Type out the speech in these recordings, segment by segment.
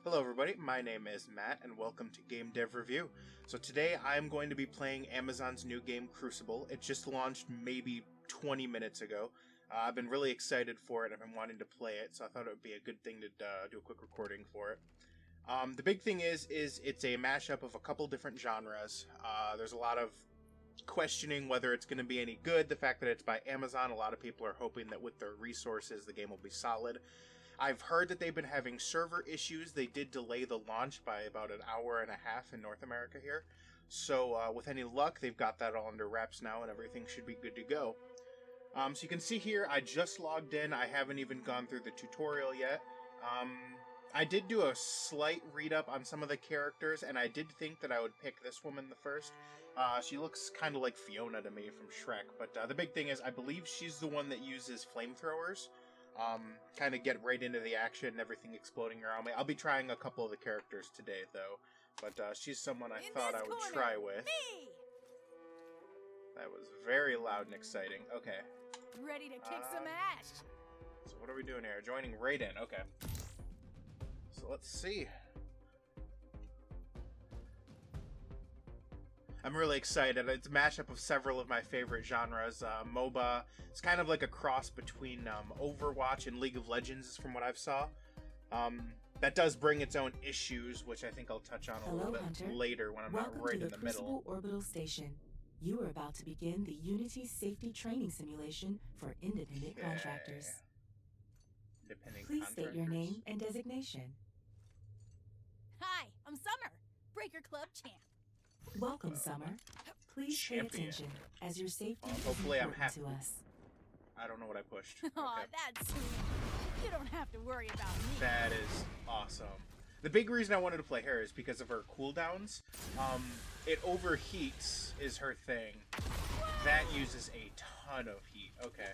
Hello everybody, my name is Matt and welcome to Game Dev Review. So today I'm going to be playing Amazon's new game Crucible. It just launched maybe 20 minutes ago. I've been really excited for it. I've been wanting to play it, so I thought it would be a good thing to do a quick recording for it. The big thing is it's a mashup of a couple different genres. There's a lot of questioning whether it's going to be any good. The fact that it's by Amazon, a lot of people are hoping that with their resources the game will be solid. I've heard that they've been having server issues. They did delay the launch by about an hour and a half in North America here. So with any luck, they've got that all under wraps now and everything should be good to go. So you can see here, I just logged in. I haven't even gone through the tutorial yet. I did do a slight read-up on some of the characters, and I did think that I would pick this woman the first. She looks kind of like Fiona to me from Shrek, but the big thing is I believe she's the one that uses flamethrowers. Kind of get right into the action and everything exploding around me. I'll be trying a couple of the characters today, though. But she's someone I thought I would try with. Me! That was very loud and exciting. Okay. Ready to kick some ass. So what are we doing here? Joining right in. Okay. So let's see. I'm really excited. It's a mashup of several of my favorite genres. MOBA. It's kind of like a cross between Overwatch and League of Legends, from what I've saw. That does bring its own issues, which I think I'll touch on a little bit later when I'm not right in the middle. Welcome to the Crucible Orbital Station. You are about to begin the Unity Safety Training Simulation for independent contractors. Please state your name and designation. Hi, I'm Summer, Breaker Club champ. Welcome, Summer. Please pay attention, as your safety is hopefully I'm important happy. to us. I don't know what I pushed. Aw, Okay. that's sweet. You don't have to worry about me. That is awesome. The big reason I wanted to play her is because of her cooldowns. It overheats is her thing. That uses a ton of heat. Okay.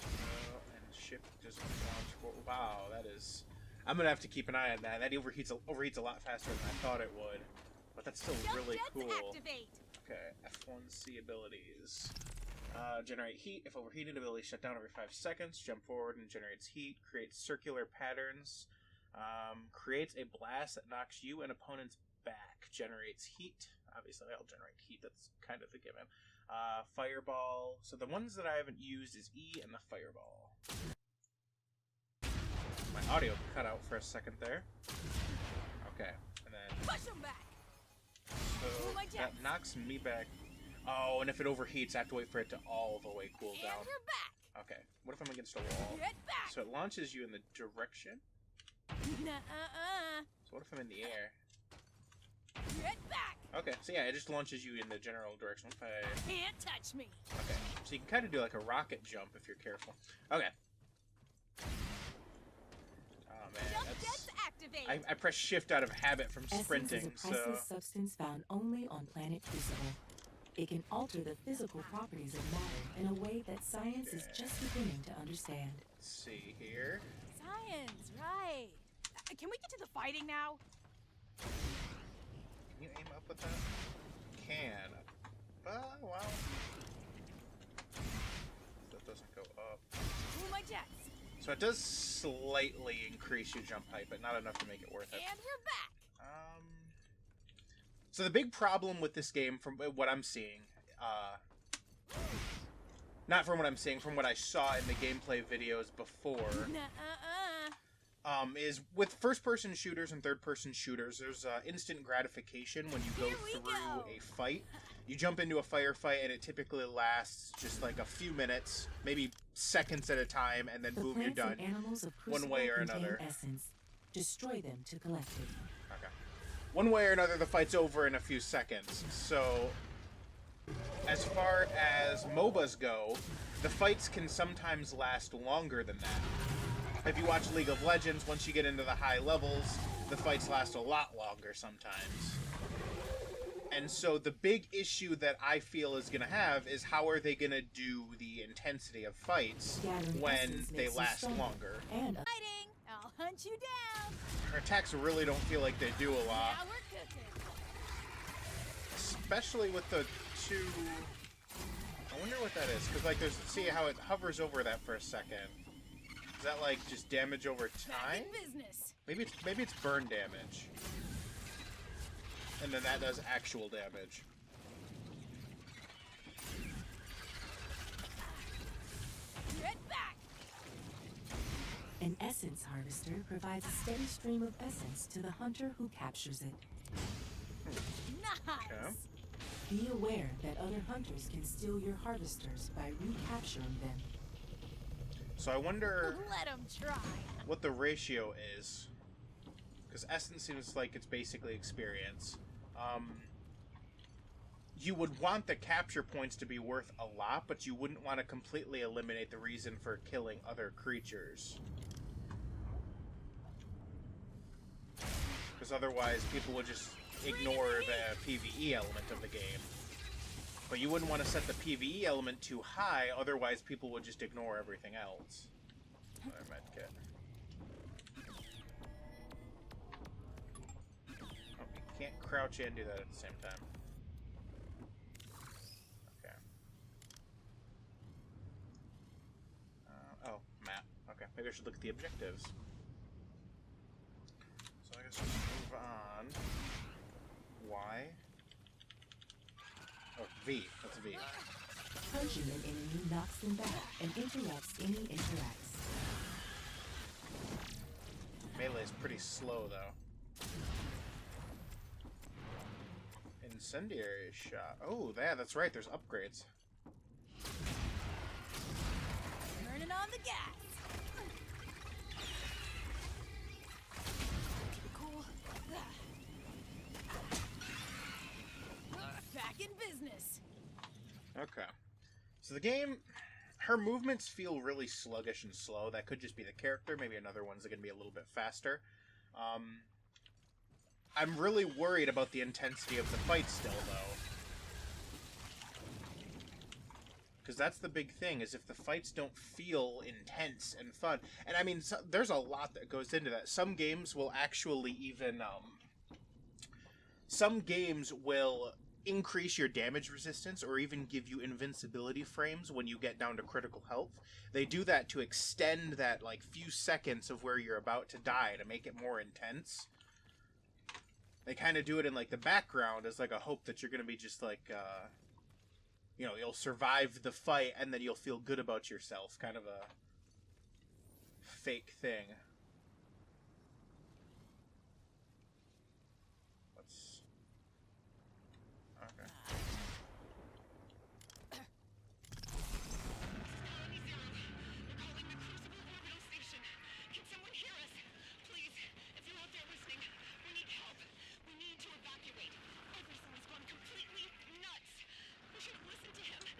And shift just launch forward. Wow, that is... I'm going to have to keep an eye on that. That overheats a lot faster than I thought it would. But that's still really cool. Activate. Okay, F1C abilities. Generate heat. If overheated, ability shut down every 5 seconds. Jump forward and generates heat. Creates circular patterns. Creates a blast that knocks you and opponents back. Generates heat. Obviously, I'll generate heat. That's kind of a given. Fireball. So the ones that I haven't used is E and the Fireball. My audio cut out for a second there. Okay, and then... Push him back. So that knocks me back. Oh, and if it overheats, I have to wait for it to all the way cool down. And we're back. Okay, what if I'm against a wall? Get back. So it launches you in the direction? Nuh-uh-uh. So what if I'm in the air? Get back. Okay, so yeah, it just launches you in the general direction. If I... Can't touch me. Okay, so you can kind of do like a rocket jump if you're careful. Okay. Oh man, Jump that's... jets activate. I press shift out of habit from sprinting, Essence is a priceless so... substance found only on planet Crucible. It can alter the physical properties of matter in a way that science is just beginning to understand. Let's see here. Science, right. Can we get to the fighting now? Can you aim up with that? Can. Well... That doesn't go up. Ooh, my jets. So it does slightly increase your jump height, but not enough to make it worth it. And we're back. So the big problem with this game, from what I'm seeing, not from what I'm seeing, from what I saw in the gameplay videos before, is with first-person shooters and third-person shooters, there's instant gratification when you go through a fight. You jump into a firefight, and it typically lasts just like a few minutes, maybe seconds at a time, and then boom, you're done. One way or another. Essence. Destroy them to collect it. Okay. One way or another, the fight's over in a few seconds. So, as far as MOBAs go, the fights can sometimes last longer than that. If you watch League of Legends, once you get into the high levels, the fights last a lot longer sometimes. And so the big issue that I feel is going to have is how are they going to do the intensity of fights when they last longer. Fighting. I'll hunt you down. Her attacks really don't feel like they do a lot. Now we're cooking. Especially with the two... I wonder what that is, because like there's... See how it hovers over that for a second. Is that like just damage over time? Business. Maybe it's burn damage. And then that does actual damage. Get back. An essence harvester provides a steady stream of essence to the hunter who captures it. Nice. Okay. Be aware that other hunters can steal your harvesters by recapturing them. So I wonder Let them try. what the ratio is. Because essence seems like it's basically experience. You would want the capture points to be worth a lot, but you wouldn't want to completely eliminate the reason for killing other creatures. Because otherwise people would just ignore the PvE element of the game. But you wouldn't want to set the PvE element too high, otherwise people would just ignore everything else. Another medkit. Oh, you can't crouch and do that at the same time. Okay. Oh, map. Okay, maybe I should look at the objectives. So I guess we'll move on. Y. Oh, V. That's V. Punching an enemy knocks them back and interrupts any interacts. Melee is pretty slow, though. Incendiary shot. Oh, that's right. There's upgrades. Turning on the gas. Keep it cool. Back in business. Okay. So the game, her movements feel really sluggish and slow. That could just be the character. Maybe another one's going to be a little bit faster. I'm really worried about the intensity of the fight still, though. Because that's the big thing, is if the fights don't feel intense and fun. And I mean, there's a lot that goes into that. Some games will actually even, some games will increase your damage resistance or even give you invincibility frames when you get down to critical health. They do that to extend that, like, few seconds of where you're about to die to make it more intense. They kind of do it in, like, the background as, like, a hope that you're going to be just, like, you know, you'll survive the fight and then you'll feel good about yourself. Kind of a fake thing. Let's... Okay.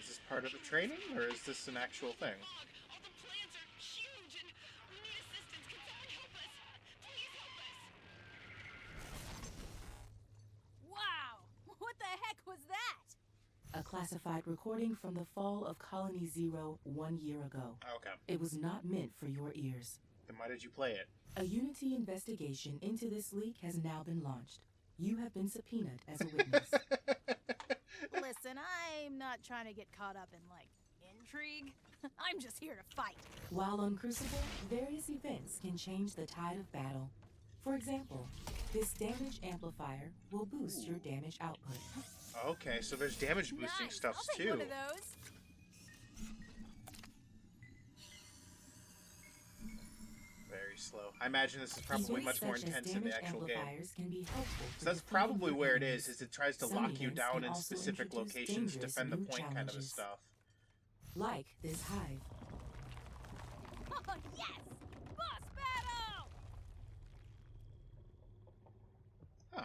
Is this part of the training, or is this an actual thing? All the plans are huge, and we need assistance. Can someone help us? Please help us. Wow. What the heck was that? A classified recording from the fall of Colony Zero 1 year ago. Okay. It was not meant for your ears. Then why did you play it? A Unity investigation into this leak has now been launched. You have been subpoenaed as a witness. Listen, I'm not trying to get caught up in, like, intrigue. I'm just here to fight. While on Crucible, various events can change the tide of battle. For example, this damage amplifier will boost your damage output. Okay, so there's damage boosting Nice. stuff I'll take too. one of those. Very slow. I imagine this is probably much more intense in the actual game. Can be helpful So that's probably where it is it tries to Some lock you events down can in also specific introduce locations, dangerous defend the new point kind of a challenges. stuff. Like this hive. Oh, yes! Boss battle! Huh.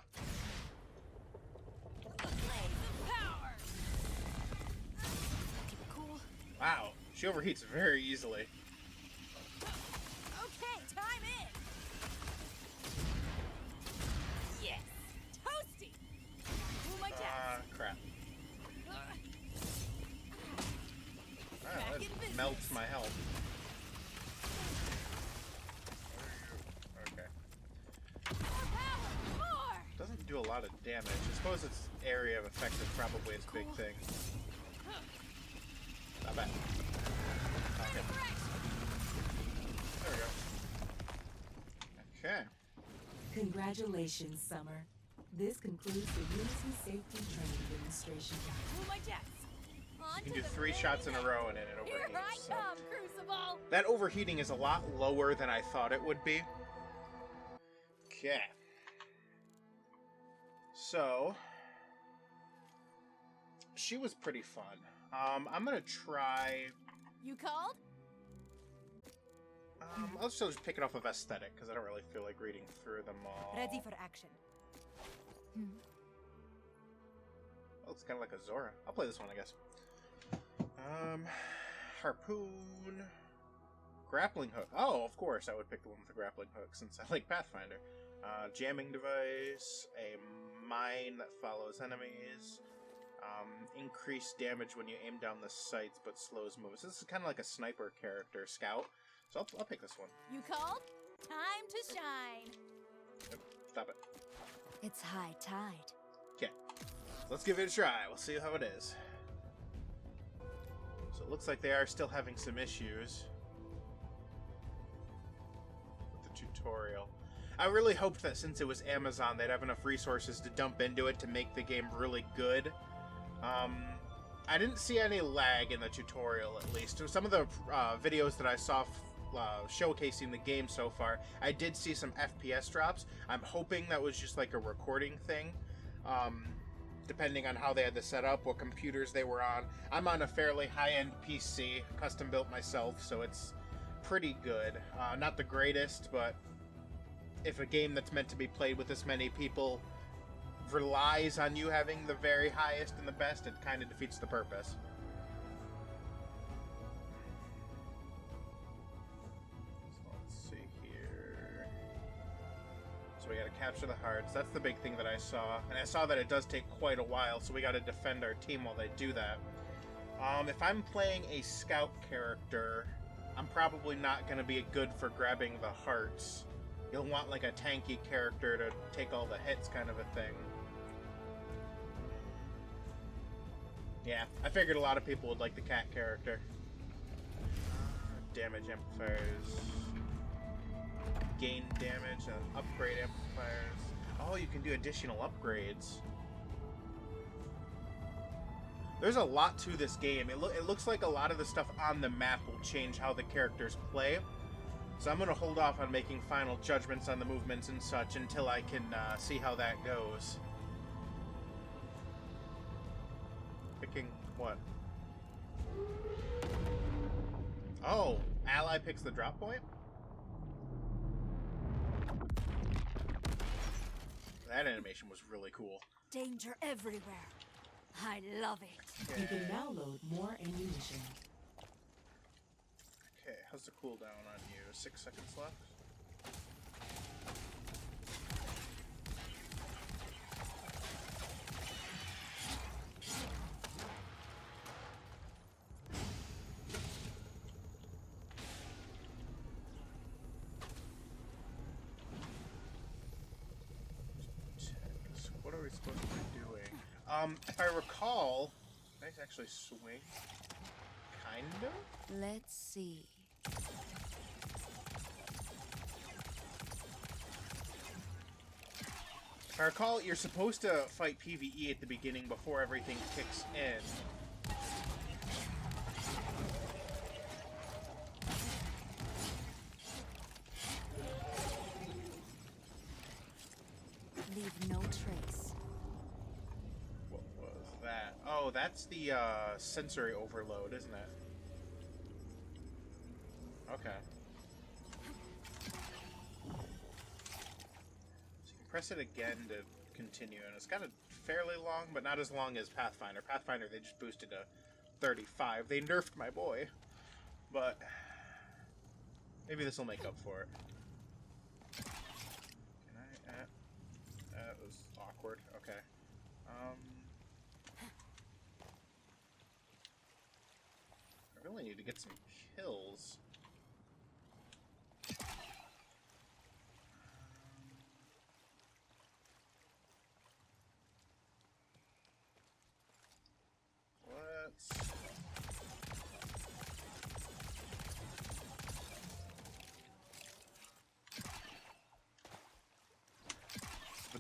Blaze of power! Keep it cool. Wow, she overheats very easily. Okay, time in! Yes! Toasty! Cool my jets! Crap. Back That in business. melts my health. Okay. More power! More! Doesn't do a lot of damage. I suppose its area of effect is probably its big Cool. thing. Not bad. Okay. Fresh! There Congratulations, Summer. This concludes the Unity Safety Training Demonstration. Move my jets. On You can to do the 3 very shots in a next. row and it Here overheats. I So. come, Crucible. That overheating is a lot lower than I thought it would be. Okay. So, she was pretty fun. I'm gonna try. You called? I'll still just pick it off of aesthetic because I don't really feel like reading through them all. Ready for action. Looks kind of like a Zora. I'll play this one, I guess. Harpoon. Grappling hook. Oh, of course, I would pick the one with the grappling hook since I like Pathfinder. Jamming device. A mine that follows enemies. Increased damage when you aim down the sights but slows moves. This is kind of like a sniper character, scout. So I'll pick this one. You called? Time to shine. Stop it. It's high tide. Okay. Let's give it a try. We'll see how it is. So it looks like they are still having some issues with the tutorial. I really hoped that since it was Amazon, they'd have enough resources to dump into it to make the game really good. I didn't see any lag in the tutorial, at least. Some of the videos that I saw showcasing the game so far, I did see some FPS drops. I'm hoping that was just like a recording thing. Depending on how they had this set up, what computers they were on. I'm on a fairly high-end PC, custom built myself, so it's pretty good. Not the greatest, but if a game that's meant to be played with this many people relies on you having the very highest and the best, it kind of defeats the purpose. So let's see here. So we gotta capture the hearts. That's the big thing that I saw. And I saw that it does take quite a while, so we gotta defend our team while they do that. If I'm playing a scout character, I'm probably not gonna be good for grabbing the hearts. You'll want like a tanky character to take all the hits kind of a thing. Yeah, I figured a lot of people would like the cat character. Damage amplifiers. Gain damage and upgrade amplifiers. Oh, you can do additional upgrades. There's a lot to this game. It looks like a lot of the stuff on the map will change how the characters play. So I'm going to hold off on making final judgments on the movements and such until I can see how that goes. Picking what? Oh, ally picks the drop point? That animation was really cool. Danger everywhere. I love it. You can now load more ammunition. Okay, how's the cooldown on you? 6 seconds left? What are we supposed to be doing? If I recall, can I actually swing? Kind of? Let's see. If I recall, you're supposed to fight PvE at the beginning before everything kicks in. Leave no trace. What was that? Oh, that's the sensory overload, isn't it? Okay. So you can press it again to continue, and it's kind of fairly long, but not as long as Pathfinder. Pathfinder, they just boosted to 35. They nerfed my boy, but maybe this will make up for it. Can I? That was awkward. Okay. I really need to get some kills. Let's...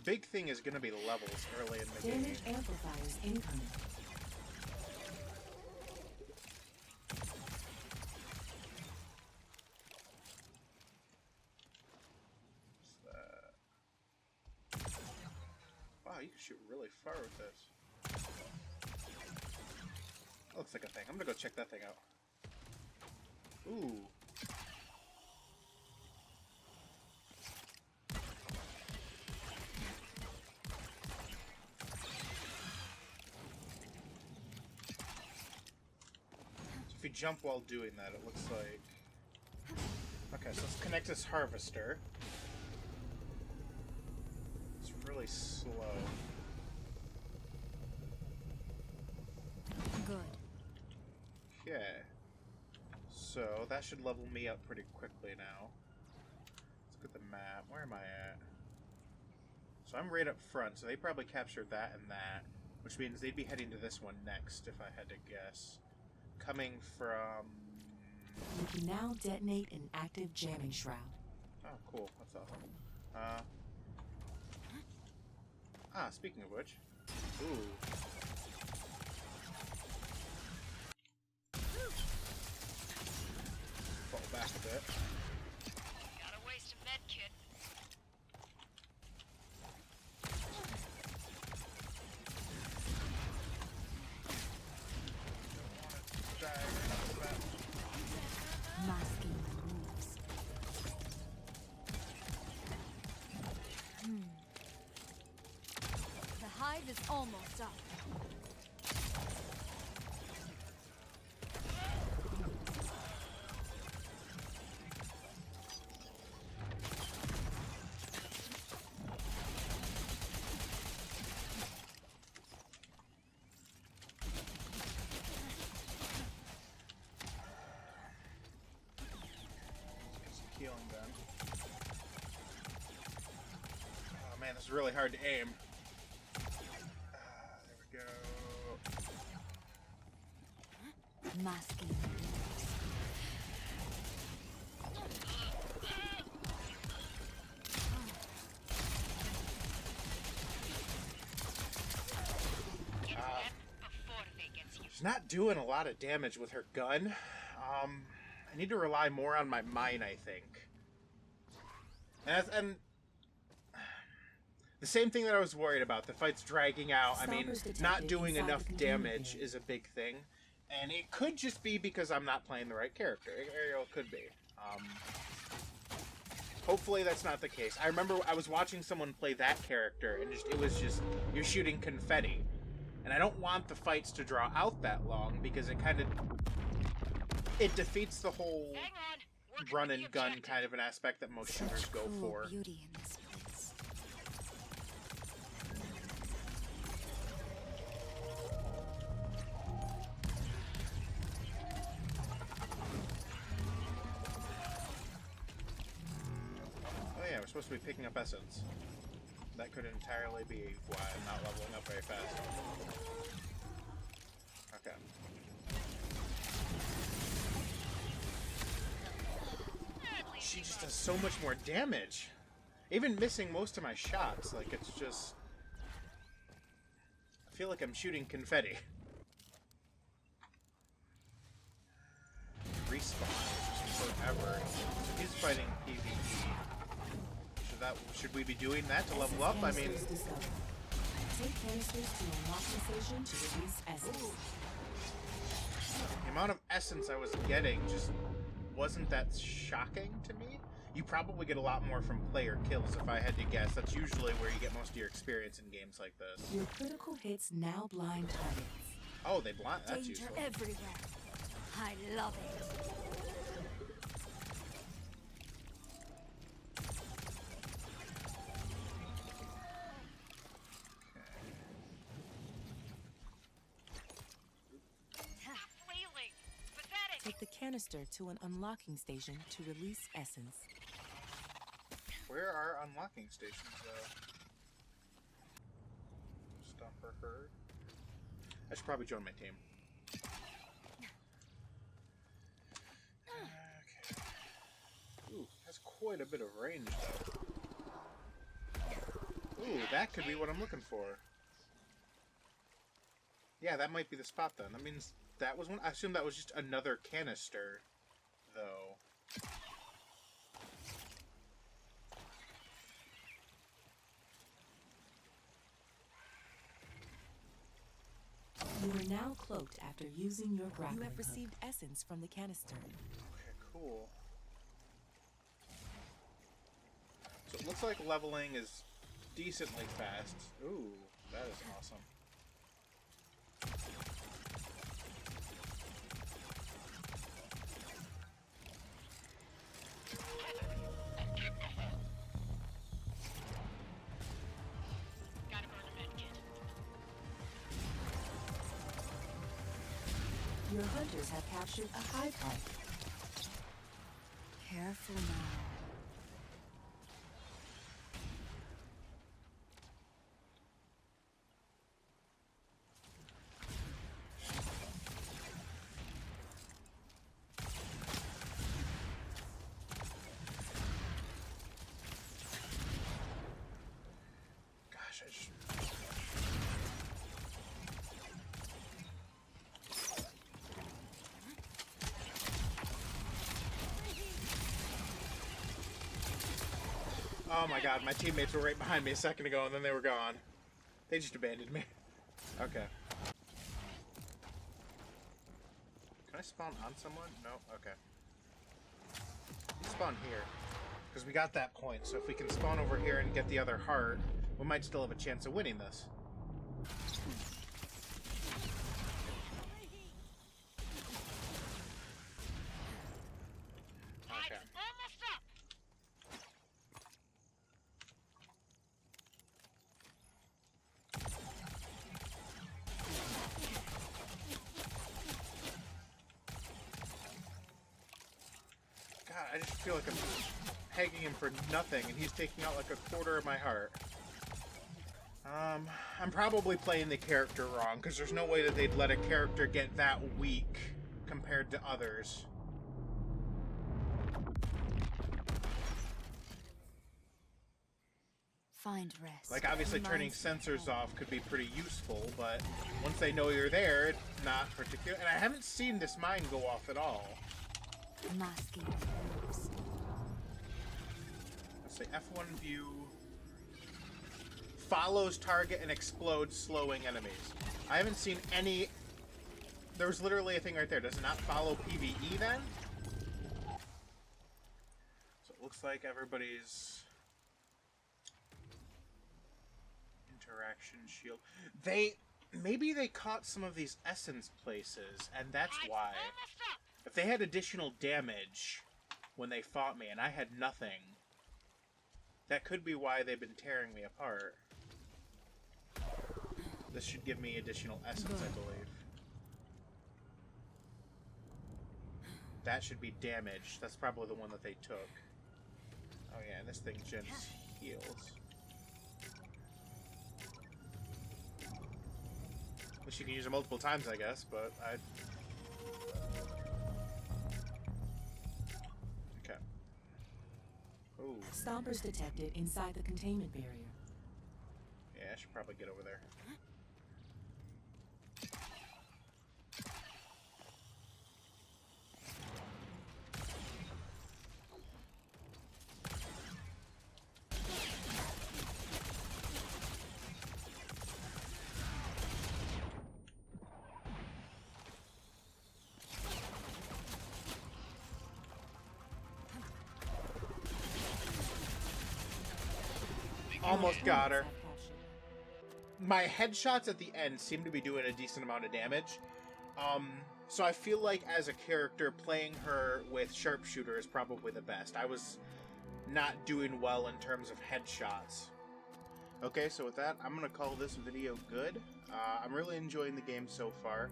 big thing is going to be the levels early in the game. Damage amplifiers incoming. Wow, you can shoot really far with this. That looks like a thing. I'm gonna go check that thing out. Ooh. So if you jump while doing that, it looks like... Okay, so let's connect this harvester. It's really slow. Good. Okay. So that should level me up pretty quickly now. Let's look at the map. Where am I at? So I'm right up front, so they probably captured that and that, which means they'd be heading to this one next, if I had to guess. Coming from... You can now detonate an active jamming shroud. Oh, cool. That's awesome. Speaking of which. Ooh. Fall back a bit. Gotta waste a med kit. Die right off the bat. Masking moves. The hive is almost up. Healing gun. Oh man, this is really hard to aim. There we go. Masking moves. Get them before they get you. She's not doing a lot of damage with her gun. I need to rely more on my mine, I think. And the same thing that I was worried about, the fight's dragging out. I mean, not doing enough damage is a big thing. And it could just be because I'm not playing the right character. It could be. Hopefully that's not the case. I remember I was watching someone play that character, and it was just, you're shooting confetti. And I don't want the fights to draw out that long, because it kind of... It defeats the whole Hang on. Working run with and the gun objective. kind of an aspect that most shooters go for. Beauty in this place. Oh yeah, we're supposed to be picking up essence. That could entirely be why I'm not leveling up very fast. Okay. She just does so much more damage. Even missing most of my shots, like it's just... I feel like I'm shooting confetti. Respawn, just forever. So he's fighting PvE. Should we be doing that to level up? I mean... Take canisters to unlocking station to release essence. The amount of essence I was getting just wasn't that shocking to me. You probably get a lot more from player kills, if I had to guess. That's usually where you get most of your experience in games like this. Your critical hits now blind targets. Oh, they blind. That's Danger useful. everywhere. I love it. Flailing. Pathetic. Take the canister to an unlocking station to release essence. Where are unlocking stations, though? Stomper herd. I should probably join my team. Okay. Ooh, that's quite a bit of range, though. Ooh, That could be what I'm looking for. Yeah, that might be the spot then. That means that was one. I assume that was just another canister, though. You are now cloaked after using your grappling You have hook. received essence from the canister. Okay, cool. So it looks like leveling is decently fast. Ooh, that is awesome. Gotta burn a medkit. Your hunters have captured a hive heart. Careful now. Gosh, I just... Oh my god, my teammates were right behind me a second ago and then they were gone. They just abandoned me. Okay. Can I spawn on someone? No? Okay. Let's spawn here. Because we got that point, so if we can spawn over here and get the other heart, we might still have a chance of winning this. Okay. Almost up. God, I just feel like I'm pegging him for nothing, and he's taking out like a quarter of my heart. I'm probably playing the character wrong, because there's no way that they'd let a character get that weak compared to others. Find rest. Like, obviously turning sensors off could be pretty useful, but once they know you're there, it's not particular. And I haven't seen this mine go off at all. Masking. Let's say F1 view follows target and explodes, slowing enemies. I haven't seen any. There was literally a thing right there. Does it not follow PvE then? So it looks like everybody's interaction shield. Maybe they caught some of these essence places, and that's why. Almost up. If they had additional damage when they fought me and I had nothing, that could be why they've been tearing me apart. This should give me additional essence, I believe. That should be damage. That's probably the one that they took. Oh yeah, and this thing gens heals. At least you can use it multiple times, I guess, but I... Okay. Ooh. Stompers detected inside the containment barrier. Yeah, I should probably get over there. Almost got her. My headshots at the end seem to be doing a decent amount of damage. So I feel like as a character, playing her with sharpshooter is probably the best. I was not doing well in terms of headshots. Okay, so with that, I'm going to call this video good. I'm really enjoying the game so far.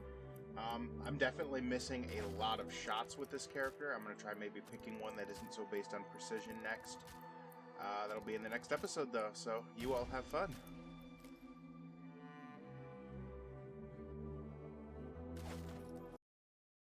I'm definitely missing a lot of shots with this character. I'm going to try maybe picking one that isn't so based on precision next. That'll be in the next episode, though, so you all have fun.